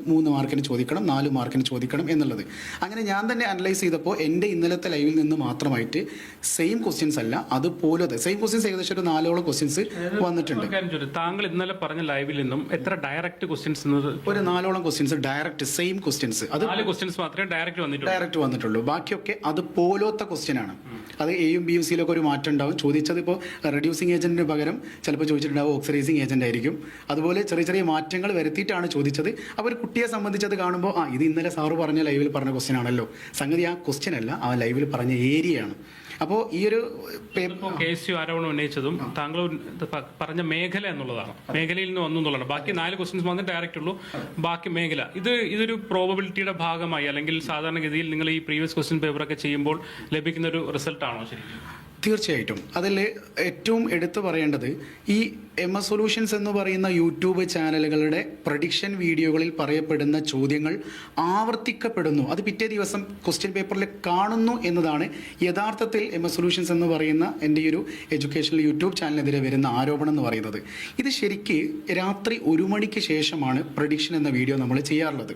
3 മാർക്കിന് ചോദിക്കണം, 4 മാർക്കിന് ചോദിക്കണം എന്നുള്ളത്. അങ്ങനെ ഞാൻ തന്നെ അനലൈസ് ചെയ്തപ്പോൾ എൻ്റെ ഇന്നലത്തെ ലൈവിൽ നിന്ന് മാത്രമായിട്ട് സെയിം ക്വസ്റ്റ്യൻസ് അല്ല, അതുപോലത്തെ സെയിം ക്വസ്റ്റ്യൻസ് ഏകദേശം ഒരു 4ഓളം ക്വസ്റ്റ്യൻസ് വന്നിട്ടുണ്ട്. താങ്കൾ ഇന്നലെ പറഞ്ഞ ലൈവിൽ നിന്നും എത്ര ഡയറക്റ്റ് ക്വസ്റ്റ്യൻസ്? ഒരു 4ഓളം ക്വസ്റ്റ്യൻസ് ഡയറക്റ്റ് സെയിം ക്വസ്റ്റ്യൻസ്. അത് 4 ക്വസ്റ്റ്യൻസ് മാത്രമേ ഡയറക്റ്റ് വന്നിട്ടുള്ളൂ. ബാക്കിയൊക്കെ അത് പോലത്തെ ക്വസ്റ്റ്യൻ ആണ്. അത് എയും ബിയും സിയിലൊക്കെ ഒരു മാറ്റം ഉണ്ടാവും. ചോദിച്ചത് ഇപ്പോൾ റെഡ്യൂസിങ് ഏജന്റിന് പകരം ചിലപ്പോൾ ചോദിച്ചിട്ടുണ്ടാവും ഓക്സിഡൈസിങ് ഏജന്റ് ആയിരിക്കും. അതുപോലെ ചെറിയ ചെറിയ മാറ്റങ്ങൾ വരുത്തിയിട്ടാണ് ചോദിച്ചത്. അപ്പോൾ ഒരു കുട്ടിയെ സംബന്ധിച്ചത് കാണുമ്പോൾ ഇത് ഇന്നലെ സാറ് പറഞ്ഞ ലൈവിൽ പറഞ്ഞ ക്വസ്റ്റ്യൻ ആണല്ലോ. സംഗതി ആ ക്വസ്റ്റ്യൻ അല്ല, ആ ലൈവിൽ പറഞ്ഞ ഏരിയയാണ്. അപ്പോൾ ഈ ഒരു കേസ് ആരോപണം ഉന്നയിച്ചതും താങ്കൾ പറഞ്ഞ മേഖല എന്നുള്ളതാണ്, മേഖലയിൽ നിന്ന് വന്നു എന്നുള്ളതാണ്. ബാക്കി 4 ക്വസ്റ്റ്യൻസ് മാത്രമേ ഡയറക്റ്റ് ഉള്ളൂ, ബാക്കി മേഖല. ഇതൊരു പ്രോബബിലിറ്റിയുടെ ഭാഗമായി, അല്ലെങ്കിൽ സാധാരണഗതിയിൽ നിങ്ങൾ ഈ പ്രീവിയസ് ക്വസ്റ്റ്യൻ പേപ്പറൊക്കെ ചെയ്യുമ്പോൾ ലഭിക്കുന്ന ഒരു റിസൾട്ടാണോ ശരിക്കും? തീർച്ചയായിട്ടും. അതിൽ ഏറ്റവും എടുത്തു പറയേണ്ടത് ഈ MS സൊല്യൂഷൻസ് എന്ന് പറയുന്ന യൂട്യൂബ് ചാനലുകളുടെ പ്രഡിക്ഷൻ വീഡിയോകളിൽ പറയപ്പെടുന്ന ചോദ്യങ്ങൾ ആവർത്തിക്കപ്പെടുന്നു, അത് പിറ്റേ ദിവസം ക്വസ്റ്റ്യൻ പേപ്പറിൽ കാണുന്നു എന്നതാണ് യഥാർത്ഥത്തിൽ MS സൊല്യൂഷൻസ് എന്ന് പറയുന്ന എൻ്റെ ഈ ഒരു എഡ്യൂക്കേഷണൽ യൂട്യൂബ് ചാനലിനെതിരെ വരുന്ന ആരോപണം എന്ന് പറയുന്നത്. ഇത് ശരിക്ക് രാത്രി 1 മണിക്ക് ശേഷമാണ് പ്രഡിക്ഷൻ എന്ന വീഡിയോ നമ്മൾ ചെയ്യാറുള്ളത്.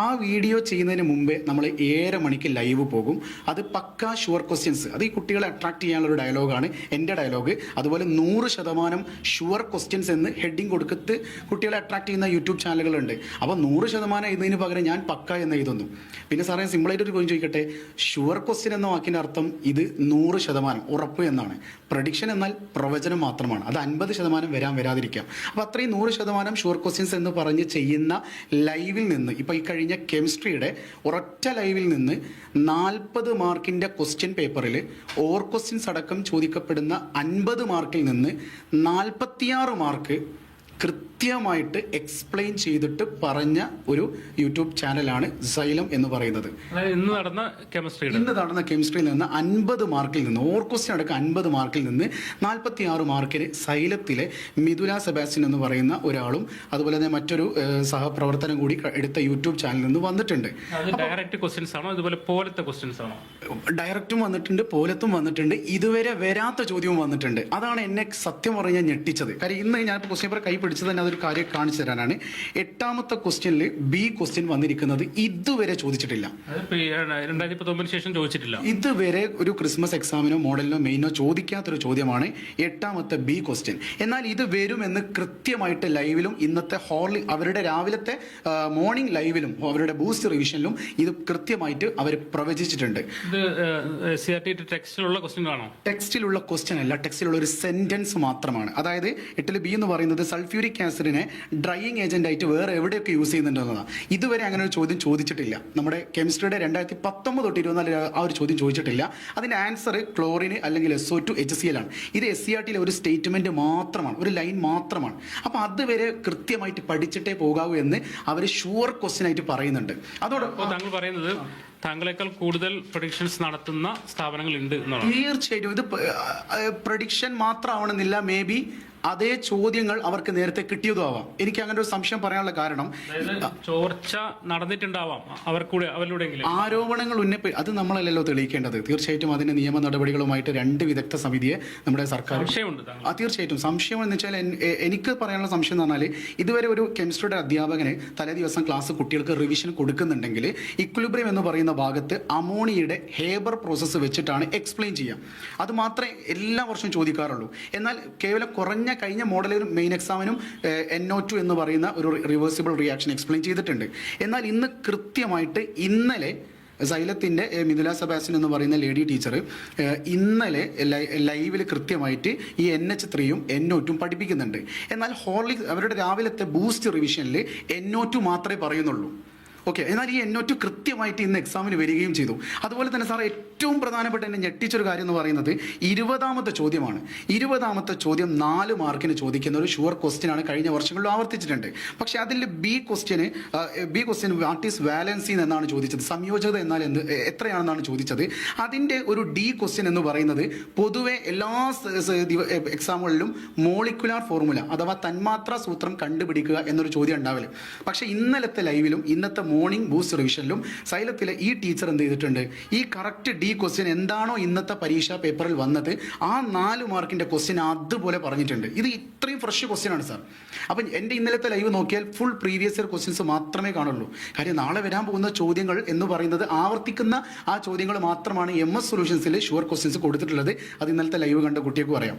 ആ വീഡിയോ ചെയ്യുന്നതിന് മുമ്പേ നമ്മൾ 7:30 മണിക്ക് ലൈവ് പോകും. അത് പക്കാ ഷുവർ ക്വസ്റ്റ്യൻസ്, അത് ഈ കുട്ടികളെ അട്രാക്ട് ചെയ്യാനുള്ളൊരു ഡയലോഗാണ് എൻ്റെ ഡയലോഗ്. അതുപോലെ 100% ഷുവർ ക്വസ്റ്റ്യൻസ് എന്ന് ഹെഡിങ് കൊടുത്തിട്ട് കുട്ടികളെ അട്രാക്ട് ചെയ്യുന്ന യൂട്യൂബ് ചാനലുകളുണ്ട്. അപ്പോൾ 100% എഴുതുന്നതിന് പകരം ഞാൻ പക്ക എന്ന് എഴുതുന്നു. പിന്നെ സാറേ സിമ്പിളായിട്ട് ഒരു കാര്യം ചോദിക്കട്ടെ, ഷുവർ ക്വസ്റ്റ്യൻ എന്ന വാക്കിൻ്റെ അർത്ഥം ഇത് 100% ഉറപ്പ് എന്നാണ്. പ്രഡിക്ഷൻ എന്നാൽ പ്രവചനം മാത്രമാണ്. അത് 50% വരാതിരിക്കാം. അപ്പോൾ അത്രയും 100% ഷുവർ ക്വസ്റ്റ്യൻസ് എന്ന് പറഞ്ഞ് ചെയ്യുന്ന ലൈവിൽ നിന്ന്, ഇപ്പോൾ ഈ കഴിഞ്ഞ കെമിസ്ട്രിയുടെ ഒരൊറ്റ ലൈവിൽ നിന്ന് 40 മാർക്കിൻ്റെ ക്വസ്റ്റ്യൻ പേപ്പറിൽ ഓർ ക്വസ്റ്റ്യൻസ് അടക്കം ചോദിക്കപ്പെടുന്ന 50 മാർക്കിൽ നിന്ന് 46 മാർക്ക് കൃത്യമായിട്ട് എക്സ്പ്ലെയിൻ ചെയ്തിട്ട് പറഞ്ഞ ഒരു യൂട്യൂബ് ചാനലാണ് സൈലം എന്ന് പറയുന്നത്. ഇന്ന് നടന്ന കെമിസ്ട്രിയിൽ നിന്ന് 50 മാർക്കിൽ നിന്ന്, ഓർ ക്വസ്റ്റ്യൻ അടക്കം 50 മാർക്കിൽ നിന്ന് 46 മാർക്കിന് സൈലത്തിലെ മിഥുല സെബാസ്റ്റ്യൻ എന്ന് പറയുന്ന ഒരാളും അതുപോലെ തന്നെ മറ്റൊരു സഹപ്രവർത്തനം കൂടി എടുത്ത യൂട്യൂബ് ചാനലിൽ നിന്ന് വന്നിട്ടുണ്ട്. ഡയറക്റ്റ് ക്വസ്റ്റ്യൻസ് ആണോ, അതുപോലെ പോലത്തെ ക്വസ്റ്റ്യൻസ് ആണോ? ഡയറക്റ്റും വന്നിട്ടുണ്ട്, പോലത്തും വന്നിട്ടുണ്ട്, ഇതുവരെ വരാത്ത ചോദ്യവും വന്നിട്ടുണ്ട്. അതാണ് എന്നെ സത്യം പറഞ്ഞാൽ ഞെട്ടിച്ചത്. കാര്യം ഇന്ന് ഞാൻ ക്വസ്റ്റ്യൻ പേപ്പർ കൈ പിടിച്ചത് തന്നെ അതൊരു കാര്യം കാണിച്ചു തരാനാണ്. 8ാമത്തെ ക്വസ്റ്റ്യനിൽ ബി ക്വസ്റ്റ്യൻ വന്നിരിക്കുന്നത് ഇതുവരെ ചോദിച്ചിട്ടില്ല. 2019 ശേഷം ചോദിച്ചിട്ടില്ല. ഇതുവരെ ഒരു ക്രിസ്മസ് എക്സാമിനോ മോഡലിനോ മെയിനോ ചോദിക്കാത്തൊരു ചോദ്യമാണ് 8ാമത്തെ ബി ക്വസ്റ്റ്യൻ. എന്നാൽ ഇത് വരുമെന്ന് കൃത്യമായിട്ട് ലൈവിലും ഇന്നത്തെ അവരുടെ രാവിലത്തെ മോർണിംഗ് ലൈവിലും അവരുടെ ബൂസ്റ്റ് റിവിഷനിലും ഇത് കൃത്യമായിട്ട് അവർ പ്രവചിച്ചിട്ടുണ്ട്. ടെക്സ്റ്റിലുള്ള ക്വസ്റ്റ്യൻ ആണോ? ടെക്സ്റ്റിലുള്ള ക്വസ്റ്റ്യൻ അല്ല, ടെക്സ്റ്റിലുള്ള ഒരു സെന്റൻസ് മാത്രമാണ്. അതായത് 8ൽ ബി എന്ന് പറയുന്നത് സൾഫ്യൂരിക് ആസിഡിനെ ഡ്രൈയിങ് ഏജന്റ് ആയിട്ട് വേറെ എവിടെയൊക്കെ യൂസ് ചെയ്യുന്നുണ്ടെന്നതാണ്. ഇതുവരെ അങ്ങനെ ഒരു ചോദ്യം ചോദിച്ചിട്ടില്ല. നമ്മുടെ കെമിസ്ട്രിയുടെ 2019 തൊട്ട് 24 ആ ഒരു ചോദ്യം ചോദിച്ചിട്ടില്ല. അതിന്റെ ആൻസർ ക്ലോറിന് അല്ലെങ്കിൽ SO2 HCl ആണ്. ഇത് SCRTയിലെ ഒരു സ്റ്റേറ്റ്മെന്റ് മാത്രമാണ്, ഒരു ലൈൻ മാത്രമാണ്. അപ്പോൾ അതുവരെ കൃത്യമായിട്ട് പഠിച്ചിട്ടേ പോകാവൂ എന്ന് അവർ ഷുവർ ക്വസ്റ്റ്യൻ ആയിട്ട് പറയുന്നുണ്ട്. അതോടൊപ്പം താങ്കൾ പറയുന്നത് താങ്കളെക്കാൾ കൂടുതൽ പ്രഡിക്ഷൻസ് നടത്തുന്ന സ്ഥാപനങ്ങൾ ഉണ്ട് എന്നാണ്. തീർച്ചയായിട്ടും ഇത് പ്രഡിക്ഷൻ മാത്രമാവണമെന്നില്ല. മേ ബി അതേ ചോദ്യങ്ങൾ അവർക്ക് നേരത്തെ കിട്ടിയതും ആവാം. എനിക്ക് അങ്ങനെ ഒരു സംശയം പറയാനുള്ള കാരണം ചോർച്ച നടന്നിട്ടുണ്ടാവാം അവരിലൂടെ. ആരോപണങ്ങൾ അത് നമ്മളല്ലല്ലോ തെളിയിക്കേണ്ടത്. തീർച്ചയായിട്ടും അതിന്റെ നിയമ നടപടികളുമായിട്ട് 2 വിദഗ്ധ സമിതിയെ നമ്മുടെ സർക്കാർ. തീർച്ചയായിട്ടും സംശയം എന്ന് വെച്ചാൽ എനിക്ക് പറയാനുള്ള സംശയം എന്ന് പറഞ്ഞാൽ ഇതുവരെ ഒരു കെമിസ്ട്രിയുടെ അധ്യാപകന് തലേ ദിവസം ക്ലാസ് കുട്ടികൾക്ക് റിവിഷൻ കൊടുക്കുന്നുണ്ടെങ്കിൽ ഇക്വിലിബ്രിയം എന്ന് പറയുന്ന ഭാഗത്ത് അമോണിയയുടെ ഹേബർ പ്രോസസ്സ് വെച്ചിട്ടാണ് എക്സ്പ്ലെയിൻ ചെയ്യുക. അത് മാത്രമേ എല്ലാ വർഷവും ചോദിക്കാറുള്ളൂ. എന്നാൽ കേവലം കുറഞ്ഞ കഴിഞ്ഞ മോഡലിലും മെയിൻ എക്സാമിനും NO2 എന്ന് പറയുന്ന ഒരു റിവേഴ്സിബിൾ റിയാക്ഷൻ എക്സ്പ്ലെയിൻ ചെയ്തിട്ടുണ്ട്. എന്നാൽ ഇന്ന് കൃത്യമായിട്ട് ഇന്നലെ സൈലത്തിൻ്റെ മിഥുല സെബാസ്റ്റ്യൻ എന്ന് പറയുന്ന ലേഡി ടീച്ചർ ഇന്നലെ ലൈവിൽ കൃത്യമായിട്ട് ഈ NH3യും NO2 പഠിപ്പിക്കുന്നുണ്ട്. എന്നാൽ അവരുടെ രാവിലത്തെ ബൂസ്റ്റ് റിവിഷനിൽ NO2 മാത്രമേ പറയുന്നുള്ളൂ. ഓക്കെ, എന്നാൽ ഈ NO2 കൃത്യമായിട്ട് ഇന്ന് എക്സാമിന് വരികയും ചെയ്തു. അതുപോലെ തന്നെ സാർ ഏറ്റവും പ്രധാനപ്പെട്ട എന്നെ ഞെട്ടിച്ചൊരു കാര്യം എന്ന് പറയുന്നത് 20ാമത്തെ ചോദ്യമാണ്. 20ാമത്തെ ചോദ്യം 4 മാർക്കിന് ചോദിക്കുന്ന ഒരു ഷുവർ ക്വസ്റ്റ്യൻ ആണ്. കഴിഞ്ഞ വർഷങ്ങളിൽ ആവർത്തിച്ചിട്ടുണ്ട്. പക്ഷെ അതിൽ B question what is valency എന്നാണ് ചോദിച്ചത്. സംയോജകത എന്നാൽ എത്രയാണെന്നാണ് ചോദിച്ചത്. അതിൻ്റെ ഒരു ഡി ക്വസ്റ്റ്യൻ എന്ന് പറയുന്നത് പൊതുവെ എല്ലാ എക്സാമുകളിലും മോളിക്കുലാർ ഫോർമുല അഥവാ തന്മാത്രാ സൂത്രം കണ്ടുപിടിക്കുക എന്നൊരു ചോദ്യം ഉണ്ടാവില്ല. പക്ഷെ ഇന്നലത്തെ ലൈവിലും ഇന്നത്തെ മോർണിംഗ് ബൂസ്റ്റ് റിവിഷനിലും സൈലത്തിലെ ഈ ടീച്ചർ എന്ത് ചെയ്തിട്ടുണ്ട്, ഈ കറക്റ്റ് ഡി ക്വസ്റ്റ്യൻ എന്താണോ ഇന്നത്തെ പരീക്ഷാ പേപ്പറിൽ വന്നത് ആ 4 മാർക്കിൻ്റെ ക്വസ്റ്റ്യൻ അതുപോലെ പറഞ്ഞിട്ടുണ്ട്. ഇത് ഇത്രയും ഫ്രഷ് ക്വസ്റ്റ്യൻ ആണ് സാർ. അപ്പം എൻ്റെ ഇന്നലത്തെ ലൈവ് നോക്കിയാൽ ഫുൾ പ്രീവിയസ് ഇയർ ക്വസ്റ്റ്യൻസ് മാത്രമേ കാണുള്ളൂ. കാര്യം നാളെ വരാൻ പോകുന്ന ചോദ്യങ്ങൾ എന്ന് പറയുന്നത് ആവർത്തിക്കുന്ന ആ ചോദ്യങ്ങൾ മാത്രമാണ് MS സൊല്യൂഷൻസിൽ ഷുവർ ക്വസ്റ്റ്യൻസ് കൊടുത്തിട്ടുള്ളത്. അത് ഇന്നലത്തെ ലൈവ് കണ്ട കുട്ടികൾക്ക് പറയാം.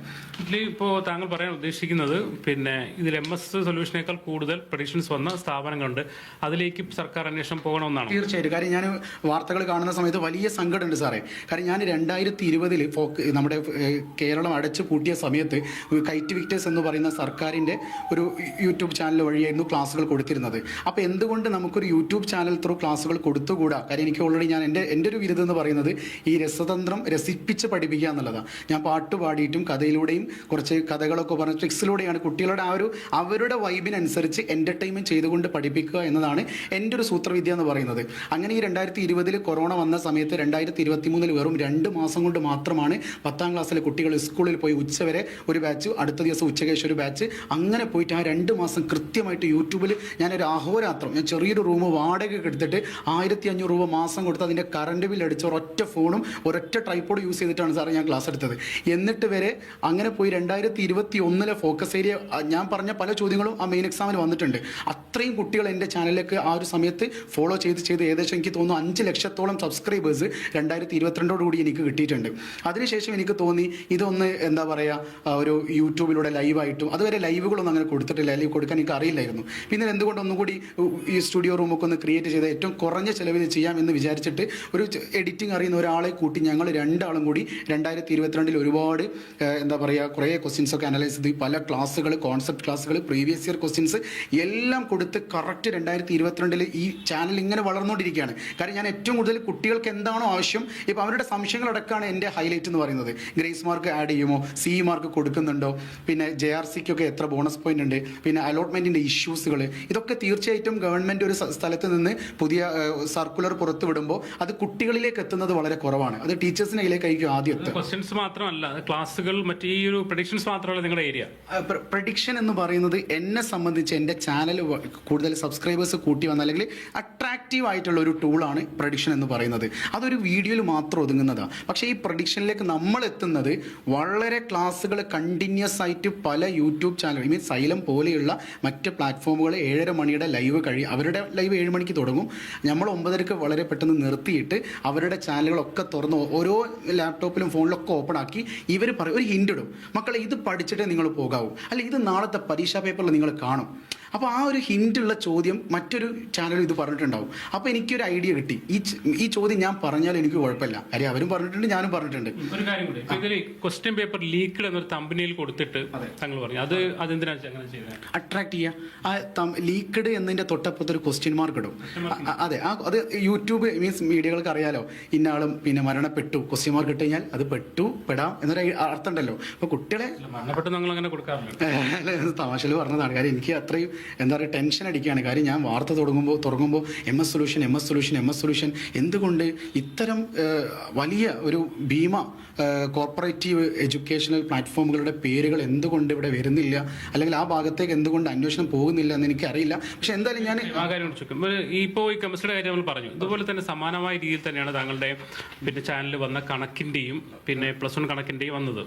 ഇപ്പോൾ താങ്കൾ പറയാൻ ഉദ്ദേശിക്കുന്നത് പിന്നെ ഇതിൽ MS സൊല്യൂഷനേക്കാൾ കൂടുതൽ പ്രഡിക്ഷൻസ് വന്ന സ്ഥാപനങ്ങളുണ്ട്, അതിലേക്ക് സർക്കാർ അന്വേഷണം പോകണമെന്നാണ്. തീർച്ചയായിട്ടും. കാര്യം ഞാൻ വാർത്തകൾ കാണുന്ന സമയത്ത് വലിയ സങ്കടമുണ്ട് സാറേ. കാര്യം ഞാൻ 2020 നമ്മുടെ കേരളം അടച്ചു പൂട്ടിയ സമയത്ത് കൈറ്റ് വിക്ടേഴ്സ് എന്ന് പറയുന്ന സർക്കാരിൻ്റെ ഒരു യൂട്യൂബ് ചാനൽ വഴിയായിരുന്നു ക്ലാസ്സുകൾ കൊടുത്തിരുന്നത്. അപ്പോൾ എന്തുകൊണ്ട് നമുക്കൊരു യൂട്യൂബ് ചാനൽ ത്രൂ ക്ലാസ്സുകൾ കൊടുത്തുകൂടാ? കാര്യം എനിക്ക് ഓൾറെഡി ഞാൻ എൻ്റെ ഒരു ബിരുദം എന്ന് പറയുന്നത് ഈ രസതന്ത്രം രസിപ്പിച്ച് പഠിപ്പിക്കുക എന്നുള്ളതാണ്. ഞാൻ പാട്ട് പാടിയിട്ടും കഥയിലൂടെയും കുറച്ച് കഥകളൊക്കെ പറഞ്ഞ ട്രിക്സിലൂടെയാണ് കുട്ടികളുടെ അവരുടെ വൈബിനനുസരിച്ച് എൻ്റർടൈൻമെൻറ്റ് ചെയ്തുകൊണ്ട് പഠിപ്പിക്കുക എന്നതാണ് എൻ്റെ ഒരു സൂത്രവിദ്യ എന്ന് പറയുന്നത്. അങ്ങനെ ഈ 2020 കൊറോണ വന്ന സമയത്ത് 2023 വെറും 2 മാസം കൊണ്ട് മാത്രമാണ് 10ാം ക്ലാസ്സിലെ കുട്ടികൾ സ്കൂളിൽ പോയി ഉച്ചവരെ ഒരു ബാച്ച്, അടുത്ത ദിവസം ഉച്ചയ്ക്ക് ശേഷം ഒരു ബാച്ച്, അങ്ങനെ പോയിട്ട് ആ 2 മാസം കൃത്യമായിട്ട് യൂട്യൂബിൽ ഞാനൊരു അഹോരാത്രം ഞാൻ ചെറിയൊരു റൂം വാടകയ്ക്ക് എടുത്തിട്ട് 1500 രൂപ മാസം കൊടുത്ത് അതിൻ്റെ കറണ്ട് ബിൽ അടിച്ച് ഒരൊറ്റ ഫോണും ഒരൊറ്റ ട്രൈപ്പോഡ് യൂസ് ചെയ്തിട്ടാണ് സാറേ ഞാൻ ക്ലാസ് എടുത്തത്. എന്നിട്ട് വരെ അങ്ങനെ പോയി 2021 ഫോക്കസ് ഏരിയ ഞാൻ പറഞ്ഞ പല ചോദ്യങ്ങളും ആ മെയിൻ എക്സാമിന് വന്നിട്ടുണ്ട്. അത്രയും കുട്ടികൾ എൻ്റെ ചാനലിലേക്ക് ആ ഒരു സമയത്ത് ഫോളോ ചെയ്ത് ഏകദേശം എനിക്ക് തോന്നുന്നു 5 ലക്ഷത്തോളം സബ്സ്ക്രൈബേഴ്സ് 2022 എനിക്ക് കിട്ടിയിട്ടുണ്ട്. അതിനുശേഷം എനിക്ക് തോന്നി ഇതൊന്ന് എന്താ പറയുക ഒരു യൂട്യൂബിലൂടെ ലൈവായിട്ടും, അതുവരെ ലൈവുകളൊന്നും അങ്ങനെ കൊടുത്തിട്ടില്ല, ലൈവ് കൊടുക്കാൻ എനിക്ക് അറിയില്ലായിരുന്നു. പിന്നെ എന്തുകൊണ്ട് ഒന്നുകൂടി ഈ സ്റ്റുഡിയോ റൂമൊക്കെ ഒന്ന് ക്രിയേറ്റ് ചെയ്ത് ഏറ്റവും കുറഞ്ഞ ചിലവിൽ ചെയ്യാം എന്ന് വിചാരിച്ചിട്ട് ഒരു എഡിറ്റിംഗ് അറിയുന്ന ഒരാളെ കൂട്ടി ഞങ്ങൾ 2 ആളും കൂടി 2022 ഒരുപാട് എന്താ പറയുക കുറേ ക്വസ്റ്റ്യൻസൊക്കെ അനലൈസ് ചെയ്ത് പല ക്ലാസ്സുകൾ, കോൺസെപ്റ്റ് ക്ലാസ്സുകൾ, പ്രീവിയസ് ഇയർ ക്വസ്റ്റ്യൻസ് എല്ലാം കൊടുത്ത് കറക്റ്റ് 2022 ഈ ചാനൽ ഇങ്ങനെ വളർന്നുകൊണ്ടിരിക്കുകയാണ്. കാരണം ഞാൻ ഏറ്റവും കൂടുതൽ കുട്ടികൾക്ക് എന്താണോ ആവശ്യം, ഇപ്പോൾ അവരുടെ സംശയങ്ങളടക്കമാണ് എൻ്റെ ഹൈലൈറ്റ് എന്ന് പറയുന്നത്. ഗ്രേസ് മാർക്ക് ആഡ് ചെയ്യുമോ, CE മാർക്ക് കൊടുക്കുന്നുണ്ടോ, പിന്നെ JRCക്കൊക്കെ എത്ര ബോണസ് പോയിന്റ് ഉണ്ട്, പിന്നെ അലോട്ട്മെൻറ്റിൻ്റെ ഇഷ്യൂസുകൾ, ഇതൊക്കെ തീർച്ചയായിട്ടും ഗവൺമെൻറ് ഒരു സ്ഥലത്ത് നിന്ന് പുതിയ സർക്കുലർ പുറത്തു വിടുമ്പോൾ അത് കുട്ടികളിലേക്ക് എത്തുന്നത് വളരെ കുറവാണ്. അത് ടീച്ചേഴ്സിൻ്റെ കയ്യിലേക്കായിരിക്കും ആദ്യം എത്തുക. ക്വസ്റ്റ്യൻസ് മാത്രമല്ല, ക്ലാസ്സുകൾ, മറ്റേ ഈ ഒരു പ്രഡിക്ഷൻസ് മാത്രമല്ല നിങ്ങളുടെ ഏരിയ. പ്രഡിക്ഷൻ എന്ന് പറയുന്നത് എന്നെ സംബന്ധിച്ച് എൻ്റെ ചാനൽ കൂടുതൽ സബ്സ്ക്രൈബേഴ്സ് കൂട്ടി വന്ന അല്ലെങ്കിൽ അട്രാക്റ്റീവ് ആയിട്ടുള്ള ഒരു ടൂളാണ് പ്രഡിക്ഷൻ എന്ന് പറയുന്നത്. അതൊരു വീഡിയോയിൽ മാത്രം ഒതുങ്ങുന്നതാണ്. പക്ഷേ ഈ പ്രഡിക്ഷനിലേക്ക് നമ്മൾ എത്തുന്നത് വളരെ ക്ലാസ്സുകൾ കണ്ടിന്യൂസ് ആയിട്ട് പല യൂട്യൂബ് ചാനൽ മീൻസ് സൈലം പോലെയുള്ള മറ്റ് പ്ലാറ്റ്ഫോമുകൾ 7:30 മണിയുടെ ലൈവ് അവരുടെ ലൈവ് 7 മണിക്ക് തുടങ്ങും. നമ്മൾ 9:30 വളരെ പെട്ടെന്ന് നിർത്തിയിട്ട് അവരുടെ ചാനലുകളൊക്കെ തുറന്ന് ഓരോ ലാപ്ടോപ്പിലും ഫോണിലൊക്കെ ഓപ്പൺ ആക്കി ഇവർ പറയും, ഒരു ഹിൻ്റ് ഇടും, മക്കളെ ഇത് പഠിച്ചിട്ടേ നിങ്ങൾ പോകാവൂ, അല്ലെങ്കിൽ ഇത് നാളത്തെ പരീക്ഷാ പേപ്പറിൽ നിങ്ങൾ കാണും. അപ്പോൾ ആ ഒരു ഹിൻ്റുള്ള ചോദ്യം മറ്റൊരു ചാനലും ഇത് പറഞ്ഞിട്ടുണ്ടാവും. അപ്പോൾ എനിക്കൊരു ഐഡിയ കിട്ടി, ഈ ചോദ്യം ഞാൻ പറഞ്ഞാൽ എനിക്ക് കുഴപ്പമില്ല, കാര്യം അവരും പറഞ്ഞിട്ടുണ്ട് ഞാനും പറഞ്ഞിട്ടുണ്ട്. ഒരു കാര്യം കൂടി, ഇതിൽ ക്വസ്റ്റ്യൻ പേപ്പർ ലീക്ക്ഡ് എന്നൊരു തമ്പനിയിൽ കൊടുത്തിട്ട് താങ്കൾ പറഞ്ഞു, അതെന്തിനാണ് അങ്ങനെ ചെയ്യുന്നത്? അട്രാക്ട് ചെയ്യുക. ആ ലീക്ക്ഡ് എന്നതിൻ്റെ തൊട്ടപ്പുറത്ത് ഒരു ക്വസ്റ്റ്യൻ മാർക്ക് ഇടും. അതെ, അത് യൂട്യൂബ് മീൻസ് മീഡിയകൾക്ക് അറിയാലോ, ഇന്ന ആളും പിന്നെ മരണപ്പെട്ടു, ക്വസ്റ്റ്യൻ മാർക്ക് ഇട്ട് കഴിഞ്ഞാൽ അത് പെടാം എന്നൊരു അർത്ഥം ഉണ്ടല്ലോ. അപ്പോൾ കുട്ടികളെ മരണപ്പെട്ടു നിങ്ങൾ അങ്ങനെ കൊടുക്കാറില്ല, തമാശയിൽ പറഞ്ഞതാണ്. കാര്യം എനിക്ക് അത്രയും എന്താ പറയുക ടെൻഷൻ അടിക്കുകയാണ്. കാര്യം ഞാൻ വാർത്ത തുടങ്ങുമ്പോൾ MS സൊല്യൂഷൻ എന്തുകൊണ്ട് ഇത്തരം വലിയ ഒരു ഭീമ കോർപ്പറേറ്റീവ് എഡ്യൂക്കേഷണൽ പ്ലാറ്റ്ഫോമുകളുടെ പേരുകൾ എന്തുകൊണ്ട് ഇവിടെ വരുന്നില്ല, അല്ലെങ്കിൽ ആ ഭാഗത്തേക്ക് എന്തുകൊണ്ട് അന്വേഷണം പോകുന്നില്ല എന്ന് എനിക്കറിയില്ല. പക്ഷെ എന്തായാലും ഞാൻ ആ കാര്യം ഇപ്പോൾ ഈ കെമിസ്ട്രിയുടെ കാര്യം നമ്മൾ പറഞ്ഞു, ഇതുപോലെ തന്നെ സമാനമായ രീതിയിൽ തന്നെയാണ് താങ്കളുടെ പിന്നെ ചാനലിൽ വന്ന കണക്കിൻ്റെയും പിന്നെ +1 കണക്കിൻ്റെയും വന്നത്.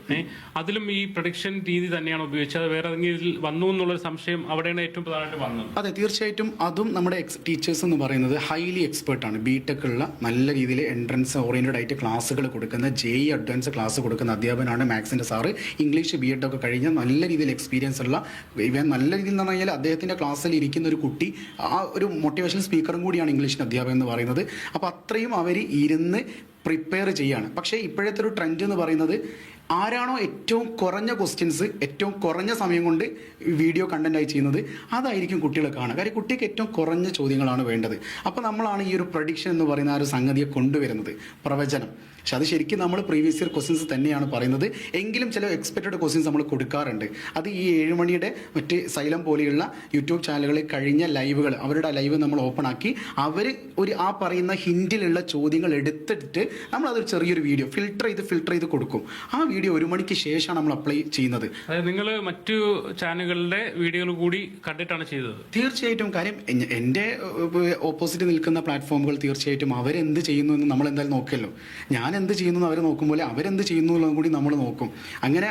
അതിലും ഈ പ്രൊഡിക്ഷൻ രീതി തന്നെയാണ് ഉപയോഗിച്ചത്, വേറെ ഏതെങ്കിലും വന്നു എന്നുള്ളൊരു സംശയം അവിടെയാണ് ഏറ്റവും പ്രധാനമായിട്ട് വന്നത്. അതെ, തീർച്ചയായിട്ടും. അതും നമ്മുടെ ടീച്ചേഴ്സ് എന്ന് പറയുന്നത് ഹൈലി എക്സ്പേർട്ടാണ്. BTech ഉള്ള നല്ല രീതിയിൽ എൻട്രൻസ് ഓറിയൻറ്റഡ് ആയിട്ട് ക്ലാസ്സുകൾ കൊടുക്കുന്ന JEE അഡ്വാൻസ് ക്ലാസ് കൊടുക്കുന്ന അധ്യാപകനാണ് മാത്സിൻ്റെ സാറ്. ഇംഗ്ലീഷ് B.Ed ഒക്കെ കഴിഞ്ഞ നല്ല രീതിയിൽ എക്സ്പീരിയൻസ് ഉള്ള, ഇവൻ നല്ല രീതിയിൽ എന്ന് പറഞ്ഞു കഴിഞ്ഞാൽ അദ്ദേഹത്തിൻ്റെ ക്ലാസ്സിൽ ഇരിക്കുന്ന ഒരു കുട്ടി ആ ഒരു മോട്ടിവേഷണൽ സ്പീക്കറും കൂടിയാണ് ഇംഗ്ലീഷിൻ്റെ അധ്യാപകൻ എന്ന് പറയുന്നത്. അപ്പോൾ അത്രയും അവർ ഇരുന്ന് പ്രിപ്പയർ ചെയ്യാണ്. പക്ഷേ ഇപ്പോഴത്തെ ഒരു ട്രെൻഡ് എന്ന് പറയുന്നത് ആരാണോ ഏറ്റവും കുറഞ്ഞ ക്വസ്റ്റ്യൻസ് ഏറ്റവും കുറഞ്ഞ സമയം കൊണ്ട് വീഡിയോ കണ്ടൻറ്റായി ചെയ്യുന്നത് അതായിരിക്കും കുട്ടികൾ കാണുക. കാര്യം കുട്ടിക്ക് ഏറ്റവും കുറഞ്ഞ ചോദ്യങ്ങളാണ് വേണ്ടത്. അപ്പോൾ നമ്മളാണ് ഈ ഒരു പ്രഡിക്ഷൻ എന്ന് പറയുന്ന ആ ഒരു സംഗതിയെ കൊണ്ടുവരുന്നത്, പ്രവചനം. പക്ഷെ അത് ശരിക്കും നമ്മൾ പ്രീവിയസ് ഇയർ ക്വസ്റ്റ്യൻസ് തന്നെയാണ് പറയുന്നത്. എങ്കിലും ചില എക്സ്പെക്റ്റഡ് ക്വസ്റ്റ്യൻസ് നമ്മൾ കൊടുക്കാറുണ്ട്. അത് ഈ 7 മണിയുടെ മറ്റ് സൈലം പോലെയുള്ള യൂട്യൂബ് ചാനലുകളിൽ കഴിഞ്ഞ ലൈവുകൾ, അവരുടെ ലൈവ് നമ്മൾ ഓപ്പൺ ആക്കി അവർ ആ പറയുന്ന ഹിൻറ്റിലുള്ള ചോദ്യങ്ങൾ എടുത്തിട്ട് നമ്മളതൊരു ചെറിയൊരു വീഡിയോ ഫിൽട്ടർ ചെയ്ത് കൊടുക്കും. ആ വീഡിയോ 1 മണിക്ക് ശേഷമാണ് നമ്മൾ അപ്ലൈ ചെയ്യുന്നത്. അതായത് നിങ്ങൾ മറ്റു ചാനലുകളുടെ വീഡിയോകൾ കൂടി കണ്ടിട്ടാണ് ചെയ്തത്? തീർച്ചയായിട്ടും. കാര്യം എൻ്റെ ഓപ്പോസിറ്റ് നിൽക്കുന്ന പ്ലാറ്റ്ഫോമുകൾ തീർച്ചയായിട്ടും അവരെന്ത് ചെയ്യുന്നു എന്ന് നമ്മൾ എന്തായാലും നോക്കല്ലോ. ഞാൻ എന്ത് ചെയ്യുന്നു എന്ന് അവർ നോക്കുമ്പോൾ അവരെന്ത് ചെയ്യുന്നു എന്നുള്ളതും കൂടി നമ്മൾ നോക്കും. അങ്ങനെ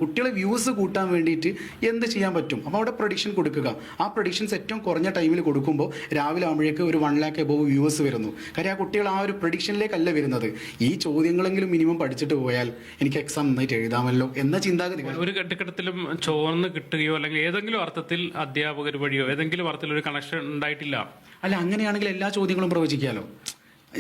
കുട്ടികളെ വ്യൂസ് കൂട്ടാൻ വേണ്ടിയിട്ട് എന്ത് ചെയ്യാൻ പറ്റും, അപ്പോൾ അവിടെ പ്രൊഡിക്ഷൻ കൊടുക്കുക. ആ പ്രൊഡിക്ഷൻസ് ഏറ്റവും കുറഞ്ഞ ടൈമിൽ കൊടുക്കുമ്പോൾ രാവിലെ ആകുമ്പോഴേക്ക് ഒരു 1 lakh എബോവ് വ്യൂസ് വരുന്നു. കാര്യം ആ കുട്ടികൾ ആ ഒരു പ്രൊഡിക്ഷനിലേക്കല്ല വരുന്നത്, ഈ ചോദ്യങ്ങളെങ്കിലും മിനിമം പഠിച്ചിട്ട് പോയാൽ എനിക്ക് എക്സാം നന്നായിട്ട് എഴുതാമല്ലോ എന്ന ചിന്താഗതി. ഒരു ഘട്ടത്തിലും ചോർന്ന് കിട്ടുകയോ അല്ലെങ്കിൽ ഏതെങ്കിലും അർത്ഥത്തിൽ അധ്യാപകർ വഴിയോ ഏതെങ്കിലും അർത്ഥത്തിൽ ഒരു കണക്ഷൻ ഉണ്ടായിട്ടില്ല? അല്ല, അങ്ങനെയാണെങ്കിൽ എല്ലാ ചോദ്യങ്ങളും പ്രവചിക്കാമല്ലോ.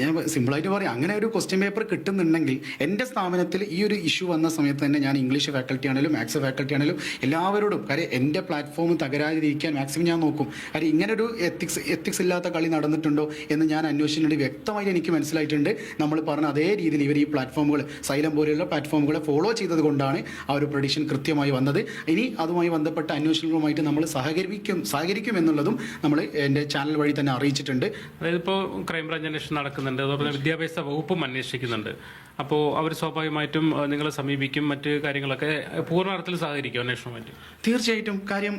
ഞാൻ സിമ്പിളായിട്ട് പറയാം, അങ്ങനെ ഒരു ക്വസ്റ്റ്യൻ പേപ്പർ കിട്ടുന്നുണ്ടെങ്കിൽ എൻ്റെ സ്ഥാപനത്തിൽ ഈ ഒരു ഇഷ്യൂ വന്ന സമയത്ത് തന്നെ ഞാൻ ഇംഗ്ലീഷ് ഫാക്കൽറ്റി ആണെങ്കിലും മാത്സ് ഫാക്കൽറ്റി ആണെങ്കിലും എല്ലാവരോടും, കാര്യം എൻ്റെ പ്ലാറ്റ്ഫോം തകരാതിരിക്കാൻ മാക്സിമം ഞാൻ നോക്കും. കാര്യം ഇങ്ങനൊരു എത്തിക്സ് ഇല്ലാത്ത കളി നടന്നിട്ടുണ്ടോ എന്ന് ഞാൻ അന്വേഷിച്ചിട്ടുണ്ട്. വ്യക്തമായിട്ട് എനിക്ക് മനസ്സിലായിട്ടുണ്ട്. നമ്മൾ പറഞ്ഞ അതേ രീതിയിൽ ഇവർ ഈ പ്ലാറ്റ്ഫോമുകൾ സൈലം പോലെയുള്ള പ്ലാറ്റ്ഫോമുകളെ ഫോളോ ചെയ്തത് കൊണ്ടാണ് ആ ഒരു പ്രൊഡിക്ഷൻ കൃത്യമായി വന്നത്. ഇനി അതുമായി ബന്ധപ്പെട്ട അന്വേഷണങ്ങളുമായിട്ട് നമ്മൾ സഹകരിക്കും എന്നുള്ളതും നമ്മൾ എൻ്റെ ചാനൽ വഴി തന്നെ അറിയിച്ചിട്ടുണ്ട്. അതായത് ഇപ്പോൾ ക്രൈംബ്രാഞ്ച് അന്വേഷണം നടക്കുന്നുണ്ട്, അതുപോലെ വിദ്യാഭ്യാസ വകുപ്പും അന്വേഷിക്കുന്നുണ്ട്. അപ്പോൾ അവർ സ്വാഭാവികമായിട്ടും നിങ്ങളെ സമീപിക്കും, മറ്റ് കാര്യങ്ങളൊക്കെ പൂർണ്ണാർത്ഥത്തിൽ സഹകരിക്കും അന്വേഷണവുമായിട്ട്? തീർച്ചയായിട്ടും. കാര്യം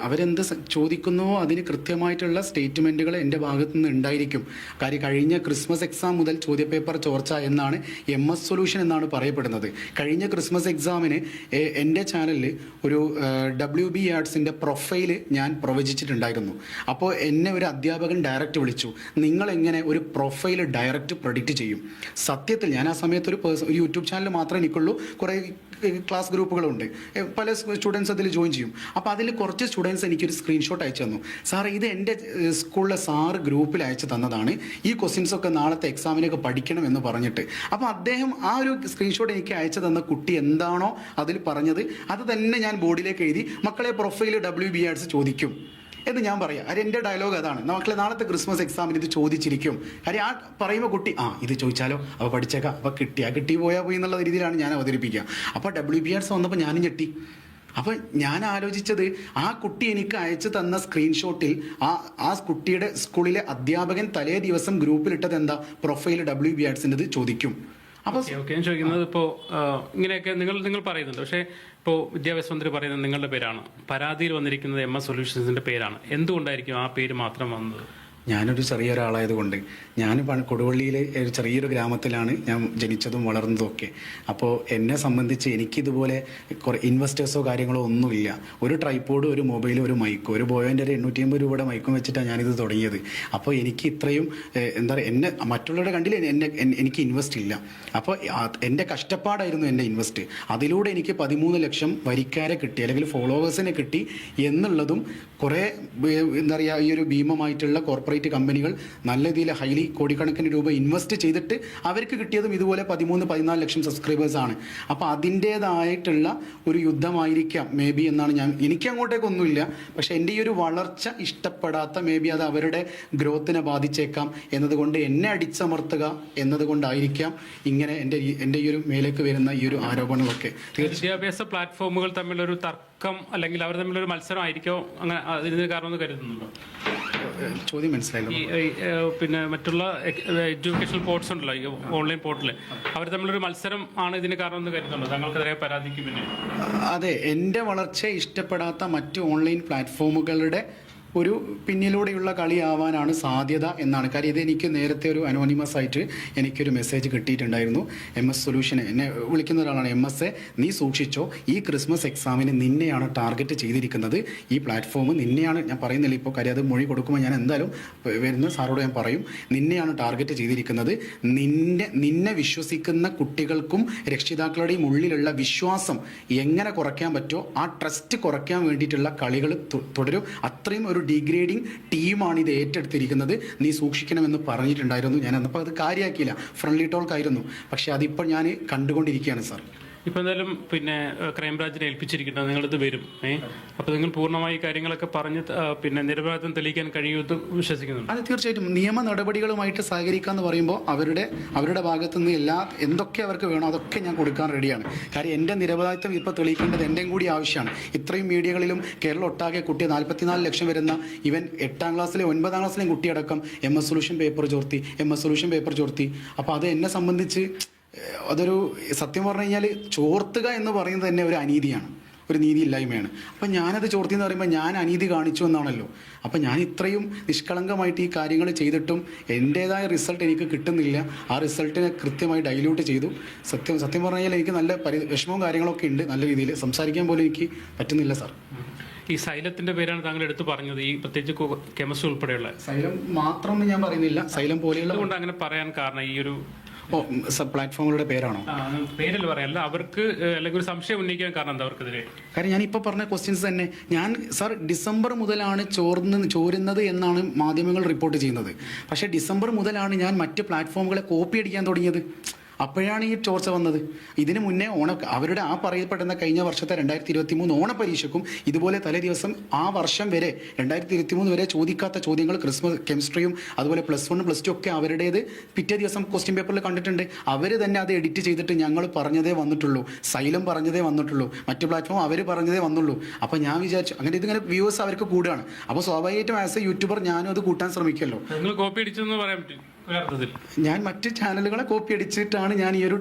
അവരെന്ത് ചോദിക്കുന്നുവോ അതിന് കൃത്യമായിട്ടുള്ള സ്റ്റേറ്റ്മെൻറ്റുകൾ എൻ്റെ ഭാഗത്തു നിന്ന് ഉണ്ടായിരിക്കും. കാര്യം കഴിഞ്ഞ ക്രിസ്മസ് എക്സാം മുതൽ ചോദ്യപേപ്പർ ചോർച്ച എന്നാണ് MS സൊല്യൂഷൻ എന്നാണ് പറയപ്പെടുന്നത്. കഴിഞ്ഞ ക്രിസ്മസ് എക്സാമിന് എൻ്റെ ചാനലിൽ ഒരു WB ആർട്സിൻ്റെ പ്രൊഫൈല് ഞാൻ പ്രവചിച്ചിട്ടുണ്ടായിരുന്നു. അപ്പോൾ എന്നെ ഒരു അധ്യാപകൻ ഡയറക്റ്റ് വിളിച്ചു, നിങ്ങളെങ്ങനെ ഒരു പ്രൊഫൈൽ ഡയറക്റ്റ് പ്രൊഡിക്റ്റ് ചെയ്യും? സത്യത്തിൽ ഞാൻ ആ സമയത്ത് ഒരു യൂട്യൂബ് ചാനൽ മാത്രമേ എനിക്കുള്ളൂ. കുറേ ക്ലാസ് ഗ്രൂപ്പുകളുണ്ട്, പല സ്റ്റുഡൻസ് അതിൽ ജോയിൻ ചെയ്യും. അപ്പോൾ അതിൽ കുറച്ച് സ്റ്റുഡൻസ് എനിക്കൊരു സ്ക്രീൻഷോട്ട് അയച്ചു തന്നു. സാറേ, ഇത് എൻ്റെ സ്കൂളിലെ സാറ് ഗ്രൂപ്പിൽ അയച്ചു തന്നതാണ്, ഈ ക്വസ്റ്റ്യൻസൊക്കെ നാളത്തെ എക്സാമിനൊക്കെ പഠിക്കണം എന്ന് പറഞ്ഞിട്ട്. അപ്പോൾ അദ്ദേഹം ആ ഒരു സ്ക്രീൻഷോട്ട് എനിക്ക് അയച്ചു തന്ന കുട്ടി എന്താണോ അതിൽ പറഞ്ഞത് അത് തന്നെ ഞാൻ ബോർഡിലേക്ക് എഴുതി, മക്കളെ പ്രൊഫൈൽ WB ആർട്സ് ചോദിക്കും എന്ന് ഞാൻ പറയാം. കാര്യം എൻ്റെ ഡയലോഗ് അതാണ്, മക്കളെ നാളത്തെ ക്രിസ്മസ് എക്സാമിന് ഇത് ചോദിച്ചിരിക്കും. കാര്യം ആ പറയുമ്പോൾ കുട്ടി ഇത് ചോദിച്ചാലോ, അപ്പോൾ പഠിച്ചേക്കാം, അപ്പോൾ കിട്ടി പോയാൽ പോയി എന്നുള്ള രീതിയിലാണ് ഞാൻ അവതരിപ്പിക്കുക. അപ്പോൾ WB ആർട്സ് വന്നപ്പോൾ ഞാനും ഞെട്ടി. അപ്പോൾ ഞാൻ ആലോചിച്ചത്, ആ കുട്ടി എനിക്ക് അയച്ചു തന്ന സ്ക്രീൻഷോട്ടിൽ ആ കുട്ടിയുടെ സ്കൂളിലെ അധ്യാപകൻ തലേ ദിവസം ഗ്രൂപ്പിലിട്ടത് എന്താ, പ്രൊഫൈൽ WB ആർട്സിൻ്റെത് ചോദിക്കും. അപ്പോൾ ഞാൻ ചോദിക്കുന്നത്, ഇപ്പോൾ ഇങ്ങനെയൊക്കെ നിങ്ങൾ പറയുന്നുണ്ട്, പക്ഷേ ഇപ്പോൾ വിദ്യാഭ്യാസ മന്ത്രി പറയുന്നത് നിങ്ങളുടെ പേരാണ്, പരാതിയിൽ വന്നിരിക്കുന്നത് MS സൊല്യൂഷൻസിൻ്റെ പേരാണ്. എന്തുകൊണ്ടായിരിക്കും ആ പേര് മാത്രം വന്നത്? ഞാനൊരു ചെറിയൊരാളായതുകൊണ്ട്, ഞാൻ കൊടുവള്ളിയിലെ ഒരു ചെറിയൊരു ഗ്രാമത്തിലാണ് ഞാൻ ജനിച്ചതും വളർന്നതും ഒക്കെ. അപ്പോൾ എന്നെ സംബന്ധിച്ച് എനിക്കിതുപോലെ കുറേ ഇൻവെസ്റ്റേഴ്സോ കാര്യങ്ങളോ ഒന്നുമില്ല. ഒരു ട്രൈപോഡ്, ഒരു മൊബൈൽ, ഒരു മൈക്കോ, ഒരു ബോയോൻ്റെ ഒരു 850 രൂപയുടെ മൈക്കും വെച്ചിട്ടാണ് ഞാനിത് തുടങ്ങിയത്. അപ്പോൾ എനിക്ക് ഇത്രയും എന്താ പറയുക, എന്നെ മറ്റുള്ളവരുടെ കണ്ടിൽ എനിക്ക് ഇൻവെസ്റ്റ് ഇല്ല. അപ്പോൾ എൻ്റെ കഷ്ടപ്പാടായിരുന്നു എൻ്റെ ഇൻവെസ്റ്റ്. അതിലൂടെ എനിക്ക് 13 ലക്ഷം വരിക്കാരെ കിട്ടി, അല്ലെങ്കിൽ ഫോളോവേഴ്സിനെ കിട്ടി എന്നുള്ളതും, കുറേ എന്താ പറയുക, ഈ ഒരു ഭീമമായിട്ടുള്ള കോർപ്പറേറ്റ് കമ്പനികൾ നല്ല രീതിയിൽ ഹൈലി കോടിക്കണക്കിന് രൂപ ഇൻവെസ്റ്റ് ചെയ്തിട്ട് അവർക്ക് കിട്ടിയതും ഇതുപോലെ 13-14 ലക്ഷം സബ്സ്ക്രൈബേഴ്സാണ്. അപ്പോൾ അതിൻ്റേതായിട്ടുള്ള ഒരു യുദ്ധമായിരിക്കാം മേ ബി എന്നാണ് എനിക്ക് അങ്ങോട്ടേക്കൊന്നുമില്ല, പക്ഷേ എൻ്റെ ഈ ഒരു വളർച്ച ഇഷ്ടപ്പെടാത്ത, മേ ബി അത് അവരുടെ ഗ്രോത്തിനെ ബാധിച്ചേക്കാം എന്നതുകൊണ്ട് എന്നെ അടിച്ചമർത്തുക എന്നതുകൊണ്ടായിരിക്കാം ഇങ്ങനെ എൻ്റെ ഈ ഒരു മേലേക്ക് വരുന്ന ഈ ഒരു ആരോപണങ്ങളൊക്കെ. വിദ്യാഭ്യാസ പ്ലാറ്റ്ഫോമുകൾ തമ്മിലൊരു തർക്കം അല്ലെങ്കിൽ അവർ തമ്മിലൊരു മത്സരമായിരിക്കോ, അങ്ങനെ അതിന് കാരണം എന്ന് കരുതുന്നുണ്ടോ? ചോദ്യം മനസ്സിലായല്ലോ. പിന്നെ മറ്റുള്ള എഡ്യൂക്കേഷണൽ പോർട്ട്സ് ഉണ്ടല്ലോ, ഈ ഓൺലൈൻ പോർട്ടൽ, അവർ തമ്മിലൊരു മത്സരം ആണ് ഇതിന് കാരണം എന്ന് കരുതുന്നുണ്ടോ താങ്കൾക്കെതിരെ പരാതിക്ക് പിന്നെ? അതെ, എൻ്റെ വളർച്ചയെ ഇഷ്ടപ്പെടാത്ത മറ്റ് ഓൺലൈൻ പ്ലാറ്റ്ഫോമുകളുടെ ഒരു പിന്നിലൂടെയുള്ള കളിയാവാനാണ് സാധ്യത എന്നാണ്. കാര്യം ഇതെനിക്ക് നേരത്തെ ഒരു അനോണിമസ് ആയിട്ട് എനിക്കൊരു മെസ്സേജ് കിട്ടിയിട്ടുണ്ടായിരുന്നു. MS സൊല്യൂഷന് എന്നെ വിളിക്കുന്ന ഒരാളാണ്, MS നീ സൂക്ഷിച്ചോ, ഈ ക്രിസ്മസ് എക്സാമിന് നിന്നെയാണ് ടാർഗറ്റ് ചെയ്തിരിക്കുന്നത്, ഈ പ്ലാറ്റ്ഫോം നിന്നെയാണ്, ഞാൻ പറയുന്നില്ല ഇപ്പോൾ, കാര്യം അത് മൊഴി കൊടുക്കുമ്പോൾ ഞാൻ എന്തായാലും വരുന്ന സാറോട് ഞാൻ പറയും, നിന്നെയാണ് ടാർഗറ്റ് ചെയ്തിരിക്കുന്നത്. നിന്നെ വിശ്വസിക്കുന്ന കുട്ടികൾക്കും രക്ഷിതാക്കളുടെയും ഉള്ളിലുള്ള വിശ്വാസം എങ്ങനെ കുറയ്ക്കാൻ പറ്റുമോ ആ ട്രസ്റ്റ് കുറയ്ക്കാൻ വേണ്ടിയിട്ടുള്ള കളികൾ തുടരും. അത്രയും ഒരു ഡിഗ്രേഡിങ് ടീമാണ് ഇത് ഏറ്റെടുത്തിരിക്കുന്നത്, നീ സൂക്ഷിക്കണമെന്ന് പറഞ്ഞിട്ടുണ്ടായിരുന്നു. ഞാൻ അന്നപ്പോൾ അത് കാര്യമാക്കിയില്ല, ഫ്രണ്ട്ലി ടോൾക്ക് ആയിരുന്നു. പക്ഷേ അതിപ്പോൾ ഞാൻ കണ്ടുകൊണ്ടിരിക്കുകയാണ് സാർ. ഇപ്പോൾ എന്തായാലും പിന്നെ ക്രൈംബ്രാഞ്ചിനെ ഏൽപ്പിച്ചിരിക്കുന്നത് നിങ്ങളിത് വരും, അപ്പോൾ നിങ്ങൾ പൂർണ്ണമായി കാര്യങ്ങളൊക്കെ പറഞ്ഞ് പിന്നെ നിരപരാധിത്വം തെളിയിക്കാൻ കഴിയുമെന്ന് വിശ്വസിക്കുന്നുണ്ട്? അത് തീർച്ചയായിട്ടും നിയമ നടപടികളുമായിട്ട് സഹകരിക്കുക എന്ന് പറയുമ്പോൾ അവരുടെ ഭാഗത്തു നിന്ന് എന്തൊക്കെ അവർക്ക് വേണോ അതൊക്കെ ഞാൻ കൊടുക്കാൻ റെഡിയാണ്. കാര്യം എൻ്റെ നിരപരാധിത്വം ഇപ്പോൾ തെളിയിക്കേണ്ടത് എൻ്റെയും കൂടി ആവശ്യമാണ്. ഇത്രയും മീഡിയകളിലും കേരളം ഒട്ടാകെ കുട്ടി 44 ലക്ഷം വരുന്ന ഇവൻ 8ാം ക്ലാസ്സിലെ 9ാം ക്ലാസ്സിലെയും കുട്ടിയടക്കം MS സൊല്യൂഷൻ പേപ്പർ ചോർത്തി. അപ്പോൾ അത് എന്നെ സംബന്ധിച്ച് അതൊരു സത്യം പറഞ്ഞു കഴിഞ്ഞാൽ ചോർത്തുക എന്ന് പറയുന്നത് തന്നെ ഒരു അനീതിയാണ്, ഒരു നീതിയില്ലായ്മയാണ്. അപ്പം ഞാനത് ചോർത്തി എന്ന് പറയുമ്പോൾ ഞാൻ അനീതി കാണിച്ചു എന്നാണല്ലോ. അപ്പം ഞാൻ ഇത്രയും നിഷ്കളങ്കമായിട്ട് ഈ കാര്യങ്ങൾ ചെയ്തിട്ടും എൻ്റേതായ റിസൾട്ട് എനിക്ക് കിട്ടുന്നില്ല. ആ റിസൾട്ടിനെ കൃത്യമായി ഡൈല്യൂട്ട് ചെയ്തു. സത്യം പറഞ്ഞു കഴിഞ്ഞാൽ എനിക്ക് നല്ല വിഷമവും കാര്യങ്ങളൊക്കെ ഉണ്ട്. നല്ല രീതിയിൽ സംസാരിക്കാൻ പോലും എനിക്ക് പറ്റുന്നില്ല സാർ. ഈ സൈലത്തിന്റെ പേരാണ് താങ്കൾ എടുത്ത് പറഞ്ഞത്, ഈ പ്രത്യേകിച്ച് കെമിസ്ട്രി ഉൾപ്പെടെയുള്ള. സൈലം മാത്രം ഞാൻ പറയുന്നില്ല, സൈലം പോലെയുള്ള. അതുകൊണ്ട് അങ്ങനെ പറയാൻ കാരണം ഈ ഒരു പ്ലാറ്റ്ഫോമുകളുടെ പേരാണോ? പേരല്ല പറയാനല്ല, അവർക്ക് അല്ലെങ്കിൽ ഒരു സംശയം ഉന്നയിക്കാൻ കാരണം എന്താ അവർക്കെതിരെ? കാര്യം ഞാനിപ്പോൾ പറഞ്ഞ ക്വസ്റ്റ്യൻസ് തന്നെ ഞാൻ സാർ ഡിസംബർ മുതലാണ് ചോരുന്നത് എന്നാണ് മാധ്യമങ്ങൾ റിപ്പോർട്ട് ചെയ്യുന്നത്. പക്ഷേ ഡിസംബർ മുതലാണ് ഞാൻ മറ്റ് പ്ലാറ്റ്ഫോമുകളെ കോപ്പി അടിക്കാൻ തുടങ്ങിയത്. അപ്പോഴാണ് ഈ ചോർച്ച വന്നത്. ഇതിന് മുന്നേ അവരുടെ ആ പറയപ്പെടുന്ന കഴിഞ്ഞ വർഷത്തെ 2023 ഓണപരീക്ഷയ്ക്കും ഇതുപോലെ തലേ ദിവസം ആ വർഷം വരെ 2023 വരെ ചോദിക്കാത്ത ചോദ്യങ്ങൾ കെമിസ്ട്രിയും അതുപോലെ +1 +2 ഒക്കെ അവരുടേത് പിറ്റേ ദിവസം ക്വസ്റ്റ്യൻ പേപ്പറിൽ കണ്ടിട്ടുണ്ട്. അവർ തന്നെ അത് എഡിറ്റ് ചെയ്തിട്ട് ഞങ്ങൾ പറഞ്ഞതേ വന്നിട്ടുള്ളൂ, സൈലം പറഞ്ഞതേ വന്നിട്ടുള്ളൂ, മറ്റ് പ്ലാറ്റ്ഫോം അവർ പറഞ്ഞതേ വന്നുള്ളൂ. അപ്പോൾ ഞാൻ വിചാരിച്ചു അങ്ങനെ ഇതിങ്ങനെ വ്യൂവേഴ്സ് അവർക്ക് കൂടുകയാണ്. അപ്പോൾ സ്വാഭാവികമായിട്ടും ആസ് എ യൂട്യൂബർ ഞാനും അത് കൂട്ടാൻ ശ്രമിക്കുമല്ലോ. നിങ്ങൾ കോപ്പി അടിച്ചെന്ന് പറയാൻ പറ്റും. ഞാൻ മറ്റ് ചാനലുകളെ കോപ്പി അടിച്ചിട്ടാണ് ഞാൻ ഈ ഒരു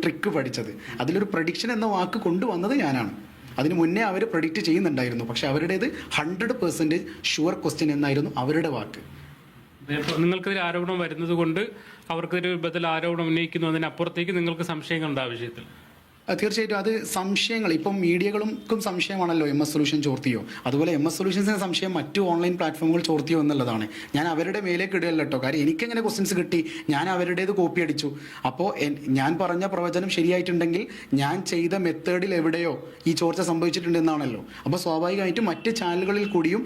ട്രിക്ക് പഠിച്ചത്. അതിലൊരു പ്രഡിക്ഷൻ എന്ന വാക്ക് കൊണ്ടുവന്നത് ഞാനാണ്. അതിന് മുന്നേ അവർ പ്രഡിക്റ്റ് ചെയ്യുന്നുണ്ടായിരുന്നു, പക്ഷെ അവരുടേത് 100% ഷുവർ ക്വസ്റ്റ്യൻ എന്നായിരുന്നു അവരുടെ വാക്ക്. നിങ്ങൾക്കെതിരെ ആരോപണം വരുന്നത് കൊണ്ട് അവർക്കൊരു ബദൽ ആരോപണം ഉന്നയിക്കുന്നു, അതിനപ്പുറത്തേക്ക് നിങ്ങൾക്ക് സംശയങ്ങളുണ്ട് ആ വിഷയത്തിൽ? തീർച്ചയായിട്ടും അത് സംശയങ്ങൾ ഇപ്പം മീഡിയകൾക്കും സംശയമാണല്ലോ MS സൊല്യൂഷൻ ചോർത്തിയോ. അതുപോലെ MS സൊല്യൂഷൻസിന് സംശയം മറ്റു ഓൺലൈൻ പ്ലാറ്റ്ഫോമുകൾ ചോർത്തിയോ എന്നുള്ളതാണ്. ഞാൻ അവരുടെ മേലേക്ക് ഇടുകയല്ല കേട്ടോ. കാര്യം എനിക്കെങ്ങനെ ക്വസ്റ്റ്യൻസ് കിട്ടി, ഞാൻ അവരുടേത് കോപ്പി അടിച്ചു. അപ്പോൾ ഞാൻ പറഞ്ഞ പ്രവചനം ശരിയായിട്ടുണ്ടെങ്കിൽ ഞാൻ ചെയ്ത മെത്തേഡിൽ എവിടെയോ ഈ ചോർച്ച സംഭവിച്ചിട്ടുണ്ടെന്നാണല്ലോ. അപ്പോൾ സ്വാഭാവികമായിട്ടും മറ്റ് ചാനലുകളിൽ കൂടിയും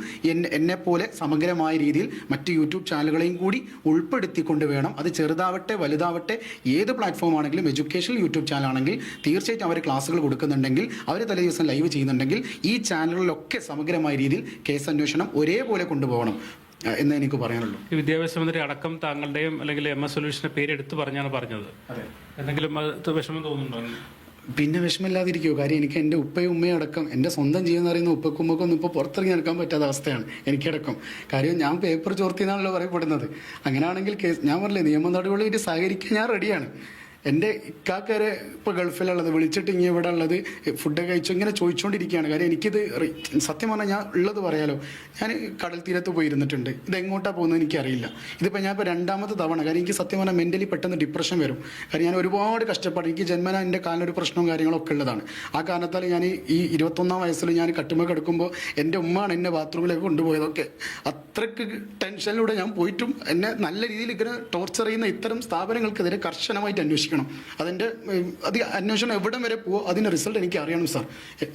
എന്നെപ്പോലെ സമഗ്രമായ രീതിയിൽ മറ്റ് യൂട്യൂബ് ചാനലുകളെയും കൂടി ഉൾപ്പെടുത്തിക്കൊണ്ട് വേണം, അത് ചെറുതാവട്ടെ വലുതാവട്ടെ ഏത് പ്ലാറ്റ്ഫോം ആണെങ്കിലും, എഡ്യൂക്കേഷണൽ യൂട്യൂബ് ചാനൽ ആണെങ്കിൽ തീർച്ചയായിട്ടും അവർ ക്ലാസ്സുകൾ കൊടുക്കുന്നുണ്ടെങ്കിൽ, അവർ തലേ ദിവസം ലൈവ് ചെയ്യുന്നുണ്ടെങ്കിൽ ഈ ചാനലുകളിലൊക്കെ സമഗ്രമായ രീതിയിൽ കേസ് അന്വേഷണം ഒരേപോലെ കൊണ്ടുപോകണം എന്ന് എനിക്ക് പറയാനുള്ളൂ. ഈ വിദ്യാഭ്യാസ മന്ത്രി അടക്കം താങ്കളുടെയും അല്ലെങ്കിൽ MS സൊല്യൂഷന്റെ പേര് എടുത്ത് പറഞ്ഞാണ് പറഞ്ഞത്. എന്തെങ്കിലും വിഷമം തോന്നുന്നുണ്ടോ? പിന്നെ വിഷമമില്ലാതിരിക്കുമോ? കാര്യം എനിക്ക് എൻ്റെ ഉപ്പയും ഉമ്മയും അടക്കം, എൻ്റെ സ്വന്തം ജീവൻ അറിയുന്ന ഉപ്പക്കും ഉമ്മക്കൊന്നും ഇപ്പോൾ പുറത്തിറങ്ങി നടക്കാൻ പറ്റാത്ത അവസ്ഥയാണ് എനിക്കടക്കം. കാര്യം ഞാൻ പേപ്പർ ചോർത്തിയെന്നാണല്ലോ പറയപ്പെടുന്നത്. അങ്ങനെയാണെങ്കിൽ കേസ് ഞാൻ പറഞ്ഞില്ലേ, നിയമ നടപടികളായിട്ട് സഹകരിക്കാൻ ഞാൻ റെഡിയാണ്. എൻ്റെ ഇക്കാക്കാരെ ഇപ്പോൾ ഗൾഫിലുള്ളത് വിളിച്ചിട്ട് ഇങ്ങനെ ഇവിടെ ഉള്ളത് ഫുഡ് കഴിച്ചു ഇങ്ങനെ ചോദിച്ചുകൊണ്ടിരിക്കുകയാണ്. കാര്യം എനിക്കിത് സത്യം പറഞ്ഞാൽ ഞാൻ ഉള്ളത് പറയാലോ, ഞാൻ കടൽ തീരത്ത് പോയിരുന്നിട്ടുണ്ട്. ഇതെങ്ങോട്ടാണ് പോകുന്നത് എനിക്കറിയില്ല. ഇതിപ്പോൾ ഞാൻ ഇപ്പോൾ 2ാമത്തെ തവണ. കാര്യം എനിക്ക് സത്യം പറഞ്ഞാൽ മെൻ്റലി പെട്ടെന്ന് ഡിപ്രഷൻ വരും. കാര്യം ഞാൻ ഒരുപാട് കഷ്ടപ്പാട്, എനിക്ക് ജന്മന എൻ്റെ കാലിനൊരു പ്രശ്നവും കാര്യങ്ങളൊക്കെ ഉള്ളതാണ്. ആ കാരണത്താൽ ഞാൻ ഈ 21ാം വയസ്സിൽ ഞാൻ കട്ടുമ്പോൾ കിടക്കുമ്പോൾ എൻ്റെ ഉമ്മയാണ് എന്നെ ബാത്റൂമിലേക്ക് കൊണ്ടുപോയതൊക്കെ. അത്രയ്ക്ക് ടെൻഷനിലൂടെ ഞാൻ പോയിട്ടും എന്നെ നല്ല രീതിയിൽ ഇങ്ങനെ ടോർച്ചർ ചെയ്യുന്ന ഇത്തരം സ്ഥാപനങ്ങൾക്കെതിരെ കർശനമായിട്ട് അന്വേഷിക്കണം. അത് അന്വേഷണം എവിടം വരെ പോകുമോ അതിൻ്റെ റിസൾട്ട് എനിക്ക് അറിയണം സാർ.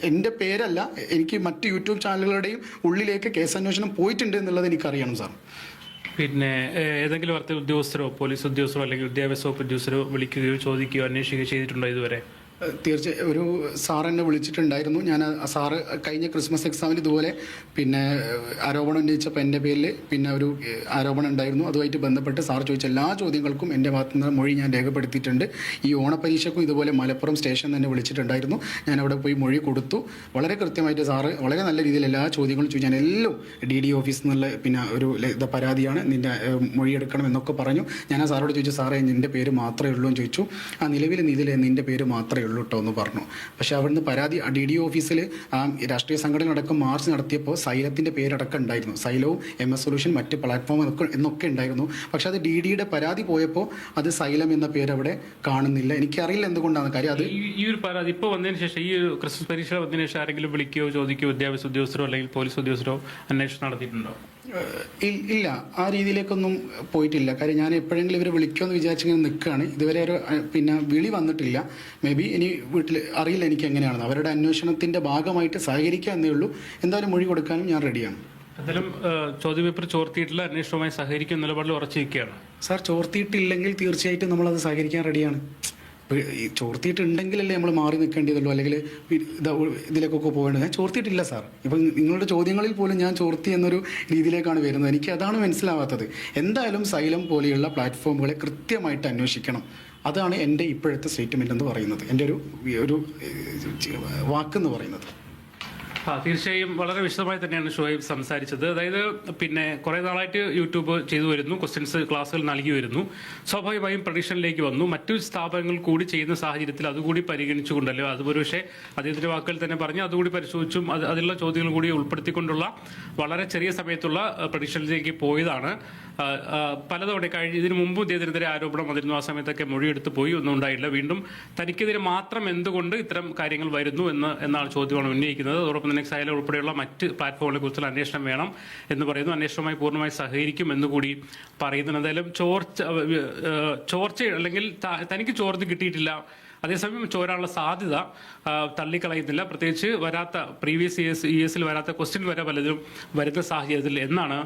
എൻ്റെ പേരല്ല, എനിക്ക് മറ്റ് യൂട്യൂബ് ചാനലുകളുടെയും ഉള്ളിലേക്ക് കേസ് അന്വേഷണം പോയിട്ടുണ്ട് എന്നുള്ളത് എനിക്ക് അറിയണം സാർ. പിന്നെ ഏതെങ്കിലും ഉദ്യോഗസ്ഥരോ പോലീസ് ഉദ്യോഗസ്ഥരോ അല്ലെങ്കിൽ വിദ്യാഭ്യാസ വകുപ്പ് ഉദ്യോഗസ്ഥരോ വിളിക്കുകയോ ചോദിക്കുകയോ അന്വേഷിക്കുകയോ ചെയ്തിട്ടുണ്ടോ ഇതുവരെ? തീർച്ചയായും ഒരു സാർ എന്നെ വിളിച്ചിട്ടുണ്ടായിരുന്നു. ഞാൻ സാറ് കഴിഞ്ഞ ക്രിസ്മസ് എക്സാമിന് ഇതുപോലെ പിന്നെ ആരോപണം ഉന്നയിച്ചപ്പോൾ എൻ്റെ പേരിൽ പിന്നെ ഒരു ആരോപണം ഉണ്ടായിരുന്നു. അതുമായിട്ട് ബന്ധപ്പെട്ട് സാർ ചോദിച്ച എല്ലാ ചോദ്യങ്ങൾക്കും എൻ്റെ ഭാഗത്തു നിന്ന് മൊഴി ഞാൻ രേഖപ്പെടുത്തിയിട്ടുണ്ട്. ഈ ഓണപരീക്ഷയ്ക്കും ഇതുപോലെ മലപ്പുറം സ്റ്റേഷൻ തന്നെ വിളിച്ചിട്ടുണ്ടായിരുന്നു. ഞാൻ അവിടെ പോയി മൊഴി കൊടുത്തു. വളരെ കൃത്യമായിട്ട് സാറ് വളരെ നല്ല രീതിയിൽ എല്ലാ ചോദ്യങ്ങളും ചോദിച്ചു. ഞാൻ എല്ലാം DD ഓഫീസിൽ നിന്നുള്ള പിന്നെ ഒരു പരാതിയാണ്, നിൻ്റെ മൊഴിയെടുക്കണം എന്നൊക്കെ പറഞ്ഞു. ഞാൻ ആ സാറോട് ചോദിച്ചു, സാറേ നിൻ്റെ പേര് മാത്രമേ ഉള്ളൂ എന്ന് ചോദിച്ചു. ആ നിലവിൽ നിൻ്റെ പേര് മാത്രമേ ഉള്ളൂ കേട്ടോ എന്ന് പറഞ്ഞു. പക്ഷേ അവിടുന്ന് പരാതി DD ഓഫീസിൽ ആ രാഷ്ട്രീയ സംഘടന അടക്കം മാർച്ച് നടത്തിയപ്പോൾ സൈലത്തിൻ്റെ പേരടക്കം ഉണ്ടായിരുന്നു. സൈലവും MS സൊല്യൂഷൻ മറ്റ് പ്ലാറ്റ്ഫോം എന്നൊക്കെ ഉണ്ടായിരുന്നു. പക്ഷെ അത് DDയുടെ പരാതി പോയപ്പോൾ അത് സൈലം എന്ന പേര് അവിടെ കാണുന്നില്ല. എനിക്കറിയില്ല എന്തുകൊണ്ടാണ്. കാര്യം അത് ഈ ഒരു പരാതി ഇപ്പോൾ വന്നതിന് ശേഷം, ഈ ക്രിസ്മസ് പരീക്ഷ വന്നതിന് ശേഷം ആരെങ്കിലും വിളിക്കുകയോ ചോദിക്കുകയോ വിദ്യാഭ്യാസ ഉദ്യോഗസ്ഥരോ അല്ലെങ്കിൽ പോലീസ് ഉദ്യോഗസ്ഥരോ അന്വേഷണം നടത്തിയിട്ടുണ്ടോ? ഇല്ല, ആ രീതിയിലേക്കൊന്നും പോയിട്ടില്ല. കാര്യം ഞാൻ എപ്പോഴെങ്കിലും ഇവർ വിളിക്കുമെന്ന് വിചാരിച്ചിങ്ങനെ നിൽക്കുകയാണ്. ഇതുവരെ ഒരു പിന്നെ വിളി വന്നിട്ടില്ല. മേ ബി ഇനി വീട്ടിൽ അറിയില്ല എനിക്ക് എങ്ങനെയാണെന്ന്. അവരുടെ അന്വേഷണത്തിൻ്റെ ഭാഗമായിട്ട് സഹകരിക്കുക എന്നേ ഉള്ളൂ. എന്തായാലും മൊഴി കൊടുക്കാനും ഞാൻ റെഡിയാണ്. എന്തായാലും ചോദ്യപേപ്പർ ചോർത്തിയിട്ടില്ല, അന്വേഷണവുമായി സഹകരിക്കും നിലപാടിൽ ഉറച്ചു നിൽക്കുകയാണ്. സാർ ചോർത്തിയിട്ടില്ലെങ്കിൽ തീർച്ചയായിട്ടും നമ്മളത് സഹകരിക്കാൻ റെഡിയാണ്. ഈ ചോർത്തിയിട്ടുണ്ടെങ്കിലല്ലേ നമ്മൾ മാറി നിൽക്കേണ്ടതുള്ളൂ, അല്ലെങ്കിൽ ഇതിലേക്കൊക്കെ പോകേണ്ടത്. ഞാൻ ചോർത്തിയിട്ടില്ല സാർ. ഇപ്പം നിങ്ങളുടെ ചോദ്യങ്ങളിൽ പോലും ഞാൻ ചോർത്തി എന്നൊരു രീതിയിലേക്കാണ് വരുന്നത്. എനിക്ക് അതാണ് മനസ്സിലാവാത്തത്. എന്തായാലും സൈലം പോലെയുള്ള പ്ലാറ്റ്ഫോമുകളെ കൃത്യമായിട്ട് അന്വേഷിക്കണം. അതാണ് എൻ്റെ ഇപ്പോഴത്തെ സ്റ്റേറ്റ്മെൻ്റ് എന്ന് പറയുന്നത്, എൻ്റെ ഒരു വാക്കെന്ന് പറയുന്നത്. തീർച്ചയായും വളരെ വിശദമായി തന്നെയാണ് ഷുഹൈബ് സംസാരിച്ചത്. അതായത് പിന്നെ കുറെ നാളായിട്ട് യൂട്യൂബ് ചെയ്തു വരുന്നു, ക്വസ്റ്റ്യൻസ് ക്ലാസ്സുകൾ നൽകി വരുന്നു. സ്വാഭാവികമായും പ്രഡിക്ഷനിലേക്ക് വന്നു. മറ്റു സ്ഥാപനങ്ങൾ കൂടി ചെയ്യുന്ന സാഹചര്യത്തിൽ അതുകൂടി പരിഗണിച്ചുകൊണ്ടല്ലോ, അത് ഒരുപക്ഷെ അദ്ദേഹത്തിന്റെ വാക്കുകൾ തന്നെ പറഞ്ഞ് അതുകൂടി പരിശോധിച്ചും അതിലുള്ള ചോദ്യങ്ങൾ കൂടി ഉൾപ്പെടുത്തിക്കൊണ്ടുള്ള വളരെ ചെറിയ സമയത്തുള്ള പ്രഡിക്ഷനിലേക്ക് പോയതാണ്. പലതവണ ഇതിനു മുമ്പ് ഇദ്ദേഹത്തിനെതിരെ ആരോപണം വന്നിരുന്നു. ആ സമയത്തൊക്കെ മൊഴിയെടുത്ത് പോയി, ഒന്നും ഉണ്ടായില്ല. വീണ്ടും തനിക്കെതിരെ മാത്രം എന്തുകൊണ്ട് ഇത്തരം കാര്യങ്ങൾ വരുന്നു എന്നാണ് ചോദ്യമാണ് ഉന്നയിക്കുന്നത്. അതോടൊപ്പം തന്നെ എക്സൈല ഉൾപ്പെടെയുള്ള മറ്റ് പ്ലാറ്റ്ഫോമുകളെ കുറിച്ചുള്ള അന്വേഷണം വേണം എന്ന് പറയുന്നു. അന്വേഷണവുമായി പൂർണ്ണമായി സഹകരിക്കും എന്നുകൂടി പറയുന്നു. എന്തായാലും ചോർച്ച അല്ലെങ്കിൽ തനിക്ക് ചോർന്ന് കിട്ടിയിട്ടില്ല, അതേസമയം ചോരാനുള്ള സാധ്യത തള്ളിക്കളയുന്നില്ല. പ്രത്യേകിച്ച് വരാത്ത പ്രീവിയസ് ഇയേഴ്സിൽ വരാത്ത ക്വസ്റ്റ്യൻ വരെ പലതും വരുന്ന സാഹചര്യത്തിൽ എന്നാണ്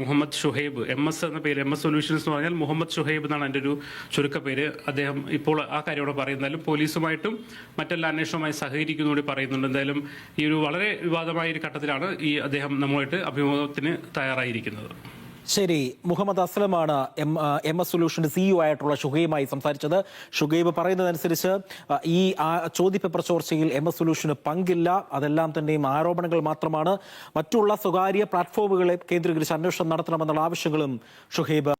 മുഹമ്മദ് ഷുഹൈബ്, MS എന്ന പേര്, MS സൊല്യൂഷൻസ് എന്ന് പറഞ്ഞാൽ മുഹമ്മദ് ഷുഹൈബ് എന്നാണ് എൻ്റെ ഒരു ചുരുക്കപ്പേര്. അദ്ദേഹം ഇപ്പോൾ ആ കാര്യത്തോടെ പറയുന്നതായാലും പോലീസുമായിട്ടും മറ്റെല്ലാ അന്വേഷണവുമായി സഹകരിക്കുന്നതോടെ പറയുന്നുണ്ട്. എന്തായാലും ഈ ഒരു വളരെ വിവാദമായ ഒരു ഘട്ടത്തിലാണ് അദ്ദേഹം നമ്മളുമായിട്ട് അഭിമുഖത്തിന് തയ്യാറായിരിക്കുന്നത്. ശരി, മുഹമ്മദ് അസ്ലമാണ് MS സൊല്യൂഷന്റെ CEO ആയിട്ടുള്ള ഷുഹൈബുമായി സംസാരിച്ചത്. ഷുഹൈബ് പറയുന്നതനുസരിച്ച് ഈ ചോദ്യപേപ്പർ ചോർച്ചയിൽ MS സൊല്യൂഷന് പങ്കില്ല, അതെല്ലാം തന്നെയും ആരോപണങ്ങൾ മാത്രമാണ്. മറ്റുള്ള സ്വകാര്യ പ്ലാറ്റ്ഫോമുകളെ കേന്ദ്രീകരിച്ച് അന്വേഷണം നടത്തണമെന്നുള്ള ആവശ്യങ്ങളും ഷുഹൈബ്